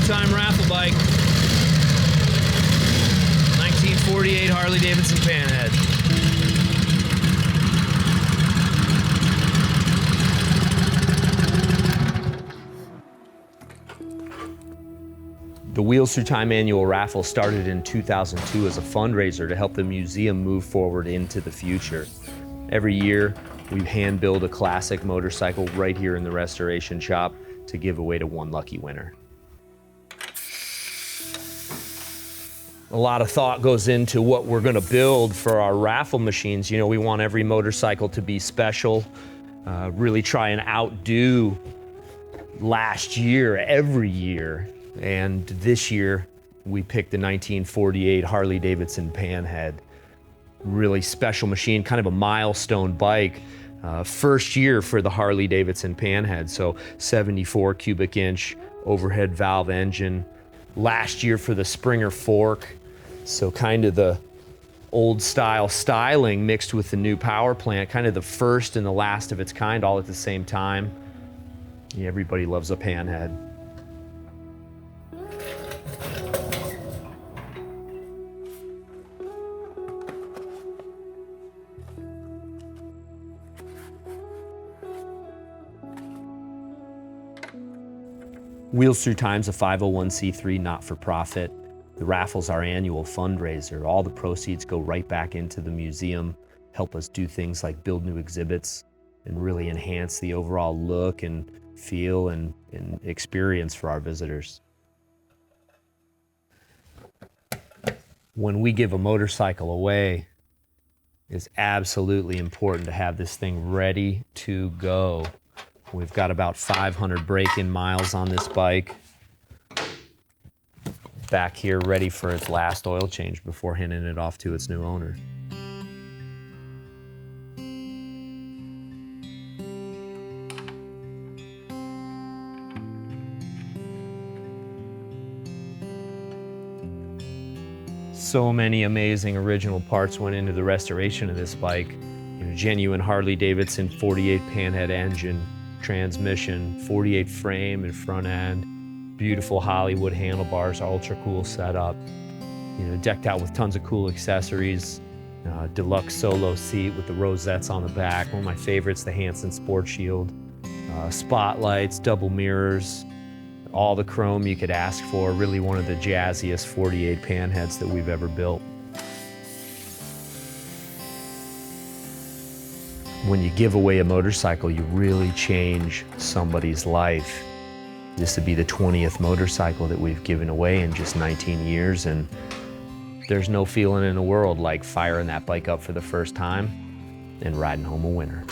two-time raffle bike. 1948 Harley-Davidson Panhead. The Wheels Through Time annual raffle started in 2002 as a fundraiser to help the museum move forward into the future. Every year, we hand build a classic motorcycle right here in the restoration shop to give away to one lucky winner. A lot of thought goes into what we're going to build for our raffle machines. You know, we want every motorcycle to be special, really try and outdo last year, every year. And this year, we picked the 1948 Harley-Davidson Panhead. Really special machine, kind of a milestone bike. First year for the Harley-Davidson Panhead, so 74 cubic inch overhead valve engine. Last year for the Springer fork, so kind of the old style styling mixed with the new power plant, kind of the first and the last of its kind all at the same time. Yeah, everybody loves a Panhead. Wheels Through Time's a 501c3 not-for-profit. The raffle's our annual fundraiser. All the proceeds go right back into the museum, help us do things like build new exhibits and really enhance the overall look and feel and experience for our visitors. When we give a motorcycle away, it's absolutely important to have this thing ready to go. We've got about 500 break-in miles on this bike. Back here ready for its last oil change before handing it off to its new owner. So many amazing original parts went into the restoration of this bike. You know, genuine Harley-Davidson 48 Panhead engine, transmission, 48 frame and front end, beautiful Hollywood handlebars, ultra cool setup, you know, decked out with tons of cool accessories, deluxe solo seat with the rosettes on the back. One of my favorites, the Hansen Sport Shield, spotlights, double mirrors, all the chrome you could ask for. Really one of the jazziest 48 Panheads that we've ever built. When you give away a motorcycle, you really change somebody's life. This would be the 20th motorcycle that we've given away in just 19 years, and there's no feeling in the world like firing that bike up for the first time and riding home a winner.